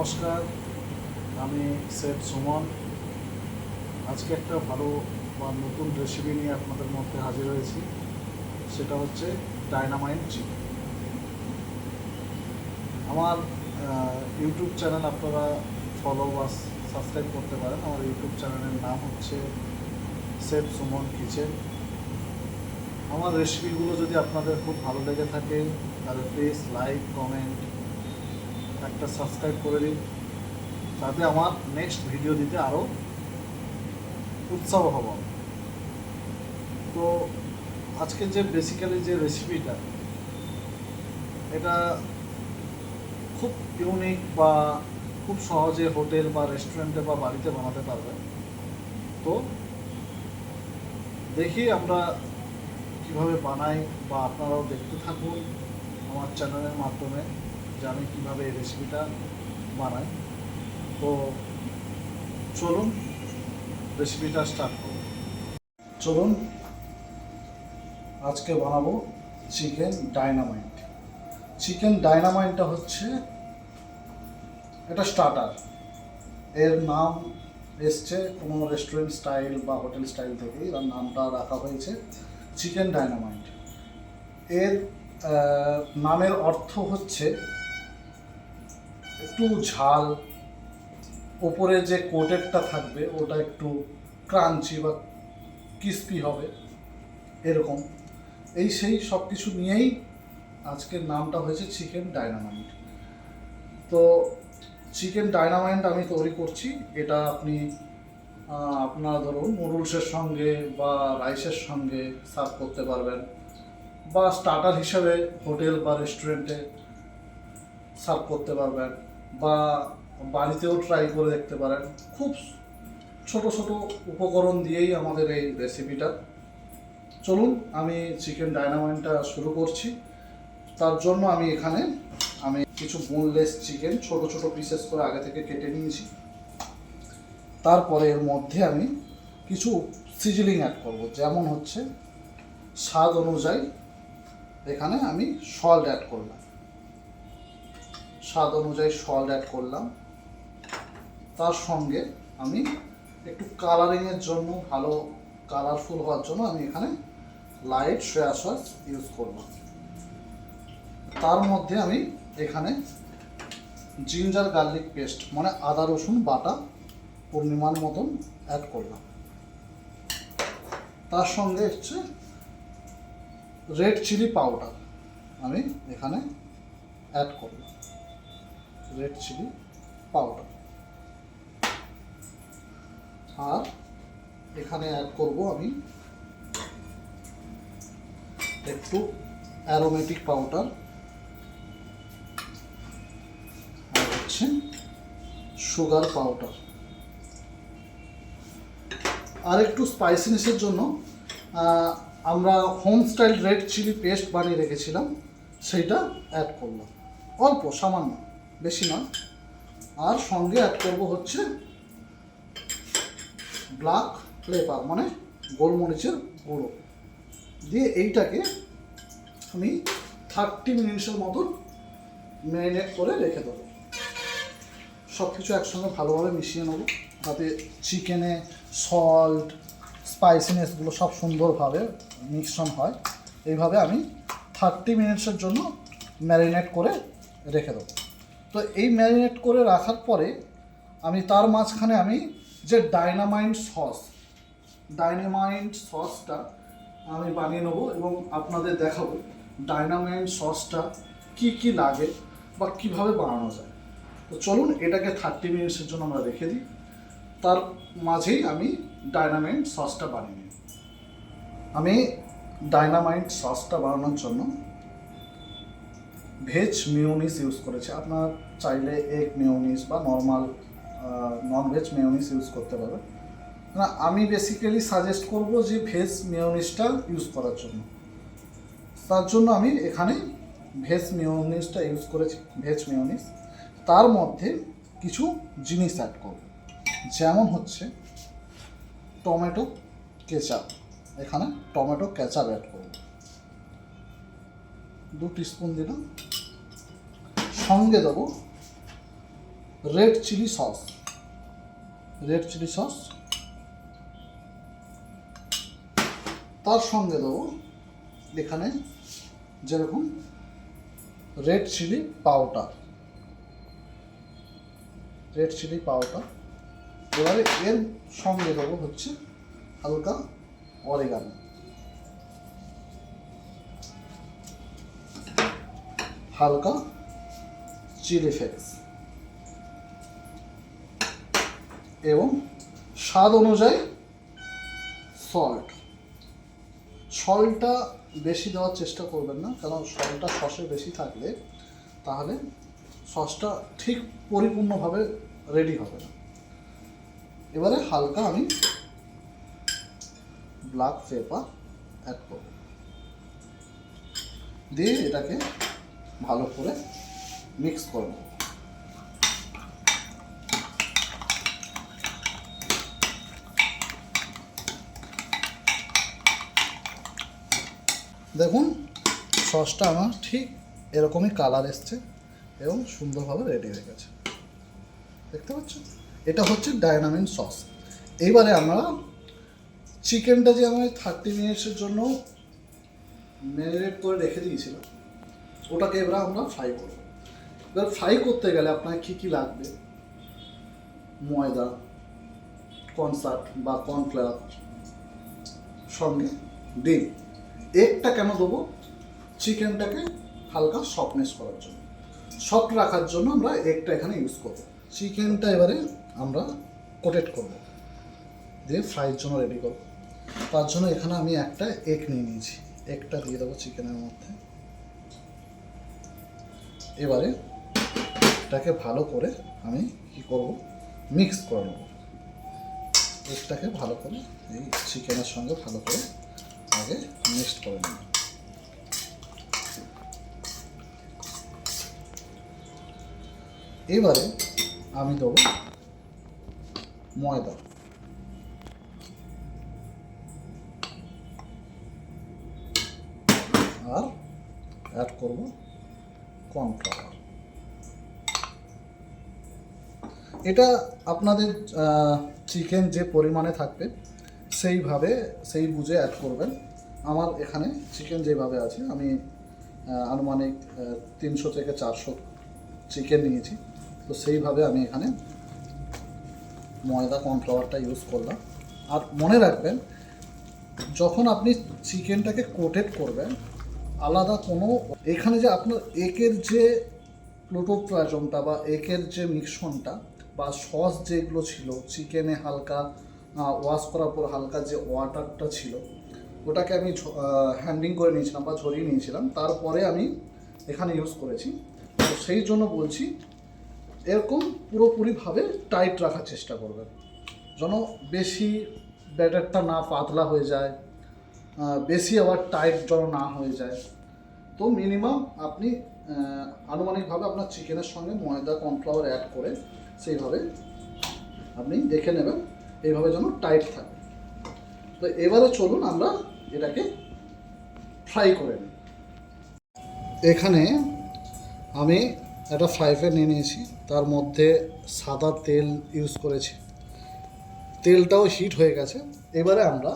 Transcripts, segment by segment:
নমস্কার, আমি শেফ সুমন। আজকে একটা ভালো বা নতুন রেসিপি নিয়ে আপনাদের মধ্যে হাজির হয়েছি। সেটা হচ্ছে ডায়নামাইট চিকেন। আমার ইউটিউব চ্যানেল আপনারা ফলো বা সাবস্ক্রাইব করতে পারেন। আমার ইউটিউব চ্যানেলের নাম হচ্ছে শেফ সুমন কিচেন। আমার রেসিপিগুলো যদি আপনাদের খুব ভালো লেগে থাকে তাহলে প্লিজ লাইক, কমেন্ট, একটা সাবস্ক্রাইব করে দিন, তাতে আমার নেক্সট ভিডিও দিতে আরও উৎসাহ হব। তো আজকে যে বেসিক্যালি যে রেসিপিটা, এটা খুব ইউনিক বা খুব সহজে হোটেল বা রেস্টুরেন্টে বা বাড়িতে বানাতে পারবেন। তো দেখি আমরা কিভাবে বানাই, বা আপনারাও দেখতে থাকুন আমার চ্যানেলের মাধ্যমে যে আমি কীভাবে এই রেসিপিটা বানাই। তো চলুন রেসিপিটা স্টার্ট করুন। চলুন আজকে বানাবো চিকেন ডায়নামাইট। চিকেন ডায়নামাইটটা হচ্ছে এটা স্টার্টার। এর নাম এসছে কোনো রেস্টুরেন্ট স্টাইল বা হোটেল স্টাইল থেকেই এর নামটা রাখা হয়েছে চিকেন ডায়নামাইট। এর নামের অর্থ হচ্ছে একটু ঝাল, ওপরে যে কোটেডটা থাকবে ওটা একটু ক্রাঞ্চি বা ক্রিস্পি হবে, এরকম সেই সব কিছু নিয়েই আজকের নামটা হয়েছে চিকেন ডায়নামাইট। তো চিকেন ডায়নামাইট আমি তৈরি করছি। এটা আপনি আপনারা ধরুন নুডলসের সঙ্গে বা রাইসের সঙ্গে সার্ভ করতে পারবেন, বা স্টার্টার হিসেবে হোটেল বা রেস্টুরেন্টে সার্ভ করতে পারবেন, বা বাড়িতেও ট্রাই করে দেখতে পারেন। খুব ছোট ছোট উপকরণ দিয়েই আমাদের এই রেসিপিটা। চলুন আমি চিকেন ডায়নামাইটটা শুরু করছি। তার জন্য আমি এখানে কিছু বোনলেস চিকেন ছোট ছোট পিসেস করে আগে থেকে কেটে নিয়েছি। তারপরে এর মধ্যে আমি কিছু সিজলিং অ্যাড করব, যেমন হচ্ছে স্বাদ অনুযায়ী এখানে আমি সল্ট অ্যাড করলাম। স্বাদ অনুযায়ী সল্ট অ্যাড করলাম। তার সঙ্গে আমি একটু কালারিংয়ের জন্য, ভালো কালারফুল হওয়ার জন্য আমি এখানে লাইট সয়া সস ইউজ করব। তার মধ্যে আমি এখানে জিঞ্জার গার্লিক পেস্ট মানে আদা রসুন বাটা পরিমাণ মতন অ্যাড করলাম। তার সঙ্গে হচ্ছে রেড চিলি পাউডার আমি এখানে অ্যাড করলাম। Red chilli powder. আর এখানে অ্যাড করব আমি একটু অ্যারোমেটিক পাউডার, আর হচ্ছে সুগার পাউডার। আর একটু স্পাইসিনেসের জন্য আমরা home style red chilli paste বানিয়ে রেখেছিলাম, সেইটা অ্যাড করলাম অল্প সামান্য, বেশি নয়। আর সঙ্গে অ্যাড করব হচ্ছে ব্ল্যাক পেপার মানে গোলমরিচের গুঁড়ো দিয়ে এইটাকে আমি 30 মিনিটসের মতন ম্যারিনেট করে রেখে দেবো। সব কিছু একসঙ্গে ভালোভাবে মিশিয়ে নেবো, যাতে চিকেনে সল্ট স্পাইসিনেসগুলো সব সুন্দরভাবে মিশ্রণ হয়। এইভাবে আমি 30 মিনিটসের জন্য ম্যারিনেট করে রেখে দেবো। তো এই ম্যারিনেট করে রাখার পরে আমি তার মাঝখানে আমি যে ডায়নামাইট সসটা আমি বানিয়ে নেবো এবং আপনাদের দেখাবো ডায়নামাইট সসটা কি লাগে বা কিভাবে বানানো যায়। তো চলুন এটাকে 30 মিনিটসের জন্য আমরা রেখে দিই। তার মাঝেই আমি ডায়নামাইট সসটা বানিয়ে নিই। আমি ডায়নামাইট সসটা বানানোর জন্য ভেজ মেয়োনিজ ইউজ করেছি। আপনার চাইলে এগ মেয়োনিজ বা normal non veg mayonnaise use করতে পারবেন। না, আমি বেসিক্যালি সাজেস্ট করব যে ভেজ মেয়োনিজটা ইউজ করার জন্য। তার জন্য আমি এখানে ভেজ মেয়োনিজটা ইউজ করেছি, ভেজ মেয়োনিজ। তার মধ্যে কিছু জিনিস অ্যাড করব, যেমন হচ্ছে টমেটো কেচাপ। এখানে টমেটো কেচাপ অ্যাড করব 2 টিস্পুন দিলাম। সঙ্গে দেবো red chilli sauce, red chilli sauce, তার সঙ্গে দেবো এখানে যেরকম red chilli powder, red chilli powder. এবারে এর সঙ্গে দেবো হচ্ছে হালকা অরিগানো, হালকা চিলি ফ্লেক্স এবং স্বাদ অনুযায়ী সল্ট। সল্টটা বেশি দেওয়ার চেষ্টা করবেন না, কারণ সল্টটা সসে বেশি থাকলে তাহলে সসটা ঠিক পরিপূর্ণভাবে রেডি হবে না। এবারে হালকা আমি ব্ল্যাক পেপার অ্যাড করব, দিয়ে এটাকে ভালো করে মিক্স করে নেব। দেখুন সসটা আমার ঠিক এরকমই কালার এসছে এবং সুন্দরভাবে রেডি হয়ে গেছে, দেখতে পাচ্ছেন? এটা হচ্ছে ডায়নামিন সস। এইবারে আমরা চিকেনটা যে আমি 30 মিনিটসের জন্য ম্যারিনেট করে রেখে দিয়েছিলাম, ওটাকে এবার আমরা ফ্রাই করব। এবার ফ্রাই করতে গেলে আপনার কী কী লাগবে, ময়দা, কর্নস্টার্চ বা কর্নফ্লাওয়ার, সঙ্গে ডিম। এগটা কেন দেবো? চিকেনটাকে হালকা সফটনেস করার জন্য, সফট রাখার জন্য আমরা এগটা এখানে ইউজ করব। চিকেনটা এবারে আমরা কোটেড করব, দিয়ে ফ্রাইয়ের জন্য রেডি করব। তার জন্য এখানে আমি একটা এগ নিয়ে নিয়েছি, এগটা দিয়ে দেবো চিকেনের মধ্যে। এবারে এটাকে ভালো করে আমি কি করব, মিক্স করে নেব। এগটাকে ভালো করে এই চিকেনের সঙ্গে ভালো করে আগে মিক্সড করে নেব। এবারে আমি দেবো ময়দা, আর অ্যাড করব কর্নফ্লাওয়ার। এটা আপনাদের চিকেন যে পরিমাণে থাকবে সেই বুঝে অ্যাড করবেন। আমার এখানে চিকেন যেভাবে আছে আমি আনুমানিক 300 থেকে 400 চিকেন নিয়েছি, তো সেইভাবে আমি এখানে ময়দা কর্নফ্লাওয়ারটা ইউজ করলাম। আর মনে রাখবেন, যখন আপনি চিকেনটাকে কোটেড করবেন, আলাদা কোনো এখানে যে আপনার একের যে প্রোটোপ্লাজমটা বা একের যে মিশ্রণটা বা সস যেগুলো ছিল চিকেনে, হালকা ওয়াশ করার পর হালকা যে ওয়াটারটা ছিল ওটাকে আমি হ্যান্ডিং করে নিয়েছিলাম বা ঝরিয়ে নিয়েছিলাম, তারপরে আমি এখানে ইউজ করেছি। তো সেই জন্য বলছি, এরকম পুরোপুরিভাবে টাইট রাখার চেষ্টা করবেন, যেন বেশি ব্যাটারটা না পাতলা হয়ে যায়, বেশি আবার টাইট যেন না হয়ে যায়। তো মিনিমাম আপনি আনুমানিকভাবে আপনার চিকেনের সঙ্গে ময়দা কর্নফ্লাওয়ার অ্যাড করে সেইভাবে আপনি দেখে নেবেন, এইভাবে যেন টাইট থাকে। তো এবারে চলুন আমরা এটাকে ফ্রাই করে নিই। এখানে আমি একটা ফ্রাই প্যান নিয়ে নিয়েছি, তার মধ্যে সাদা তেল ইউজ করেছি, তেলটাও হিট হয়ে গেছে। এবারে আমরা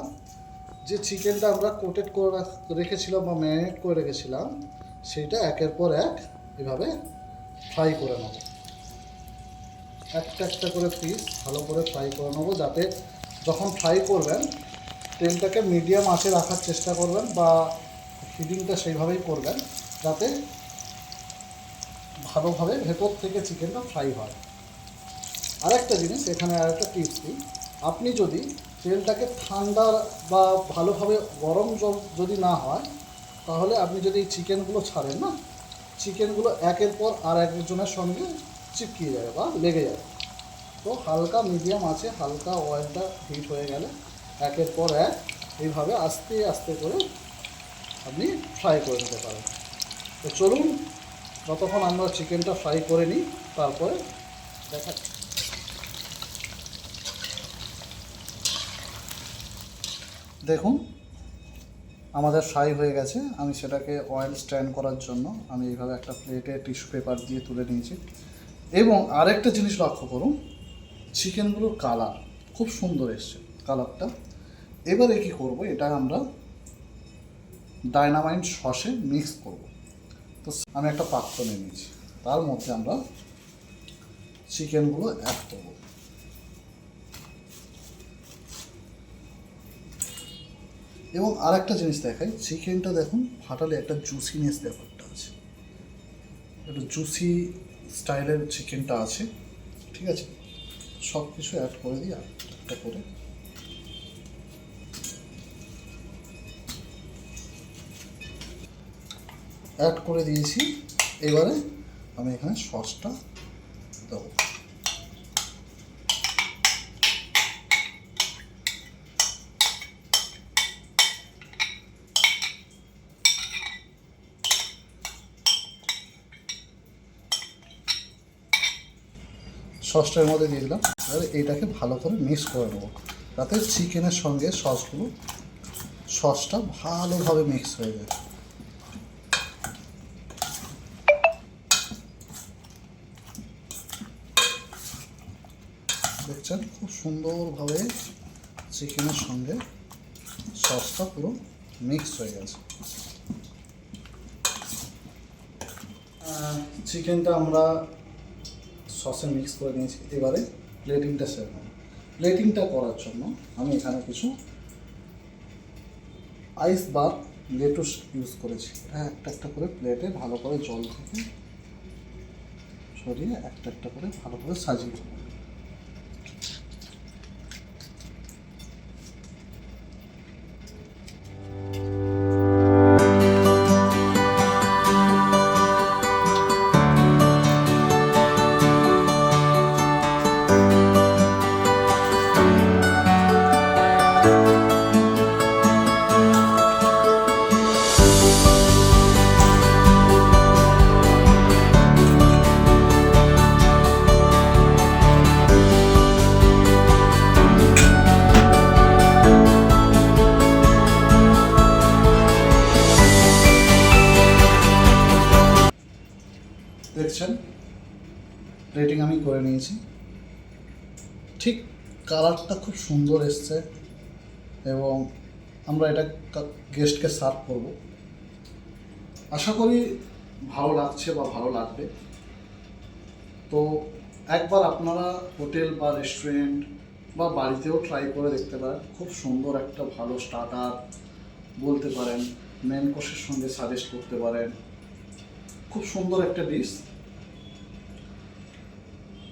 যে চিকেনটা আমরা কোটেড করে রেখেছিলাম বা ম্যারিনেট করে রেখেছিলাম, সেইটা একের পর এক এভাবে ফ্রাই করে নেব। একটা একটা করে পিস ভালো করে ফ্রাই করে নেবো, যাতে যখন ফ্রাই করবেন তেলটাকে মিডিয়াম আঁচে রাখার চেষ্টা করবেন বা হিটিংটা সেইভাবেই করবেন, যাতে ভালোভাবে ভেতর থেকে চিকেনটা ফ্রাই হয়। আরেকটা জিনিস এখানে আরেকটা টিপস দিই, আপনি যদি তেলটাকে ঠান্ডা বা ভালোভাবে গরম যদি না হয়, তাহলে আপনি যদি এই চিকেনগুলো ছাড়েন না, চিকেনগুলো একের পর আর একজনের সঙ্গে চিপকিয়ে যাবে বা লেগে যাবে। তো হালকা মিডিয়াম আছে, হালকা অয়েলটা হিট হয়ে গেলে একের পর এক এইভাবে আস্তে আস্তে করে আপনি ফ্রাই করে নিতে পারেন। তো চলুন যতক্ষণ আমরা চিকেনটা ফ্রাই করে নিই, তারপরে দেখা। দেখুন আমাদের ফ্রাই হয়ে গেছে। আমি সেটাকে অয়েল স্ট্যান্ড করার জন্য আমি এইভাবে একটা প্লেটে টিস্যু পেপার দিয়ে তুলে নিয়েছি। এবং আরেকটা জিনিস লক্ষ্য করুন, চিকেনগুলোর কালার খুব সুন্দর এসছে কালারটা। এবারে কি করব, এটা আমরা ডাইনামাইট সসে মিক্স করব। তো আমি একটা পাত্র নিয়ে নিয়েছি, তার মধ্যে আমরা চিকেনগুলো অ্যাড করব। এবং আরেকটা জিনিস দেখাই, চিকেনটা দেখুন ফাটালে একটা জুসিনেস ব্যাপারটা আছে, একটু জুসি স্টাইলের চিকেনটা আছে। ঠিক আছে, সব কিছু অ্যাড করে দিই একটা করে। অ্যাড করে দিয়েছি। এবারে আমি এখানে সসটা দেবো। সসটার মধ্যে দিয়ে দিলাম। আর এইটাকে ভালো করে মিক্স করে নেবো, যাতে চিকেনের সঙ্গে সসটা ভালোভাবে মিক্স হয়ে যায়। দেখছেন খুব সুন্দরভাবে চিকেনের সঙ্গে সসটা পুরো মিক্স হয়ে গেছে। চিকেনটা আমরা সসে মিক্স করে নিয়েছি। এবারে প্লেটিংটা সেরে নেব। প্লেটিংটা করার জন্য আমি এখানে কিছু আইস বার লেটুস ইউজ করেছি। একটা একটা করে প্লেটে ভালো করে জল থেকে সরিয়ে একটা একটা করে ভালো করে সাজিয়ে দেবো। দেখছেন প্লেটিং আমি করে নিয়েছি। ঠিক কালারটা খুব সুন্দর এসছে এবং আমরা এটা গেস্টকে সার্ভ করব। আশা করি ভালো লাগছে বা ভালো লাগবে। তো একবার আপনারা হোটেল বা রেস্টুরেন্ট বা বাড়িতেও ট্রাই করে দেখতে পারেন। খুব সুন্দর একটা ভালো স্টার্টার বলতে পারেন, মেন কোর্সের সঙ্গে সাজেস্ট করতে পারেন। খুব সুন্দর একটা ডিশ।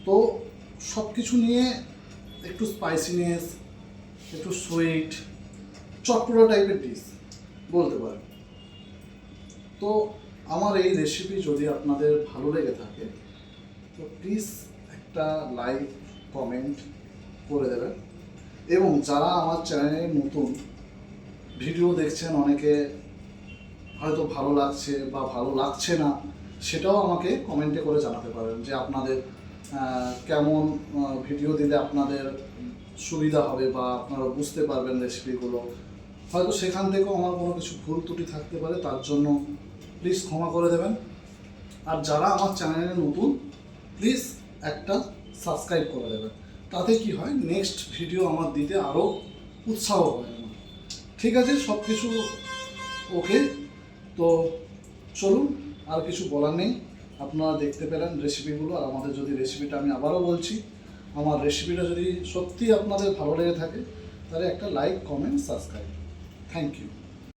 তো সব কিছু নিয়ে একটু স্পাইসিনেস, একটু সুইট, চটপটা টাইপের ডিশ বলতে পারেন। তো আমার এই রেসিপি যদি আপনাদের ভালো লেগে থাকে তো প্লিজ একটা লাইক কমেন্ট করে দেবেন। এবং যারা আমার চ্যানেলে নতুন ভিডিও দেখছেন, অনেকে হয়তো ভালো লাগছে বা ভালো লাগছে না, সেটাও আমাকে কমেন্টে করে জানাতে পারেন যে আপনাদের কেমন ভিডিও দিলে আপনাদের সুবিধা হবে বা আপনারা বুঝতে পারবেন রেসিপিগুলো। হয়তো সেখান থেকেও আমার কোনো কিছু ভুল ত্রুটি থাকতে পারে, তার জন্য প্লিজ ক্ষমা করে দেবেন। আর যারা আমার চ্যানেলে নতুন প্লিজ একটা সাবস্ক্রাইব করে দেবেন। তাতে কি হয়, নেক্সট ভিডিও আমার দিতে আরও উৎসাহ হয় আমার। ঠিক আছে, সব কিছু ওকে। তো চলুন, আর কিছু বলার নেই। আপনারা দেখতে পেলেন রেসিপিগুলো। আর আমাদের যদি রেসিপিটা, আমি আবারও বলছি, আমার রেসিপিটা যদি সত্যি আপনাদের ভালো লেগে থাকে তাহলে একটা like, comment, subscribe. Thank you.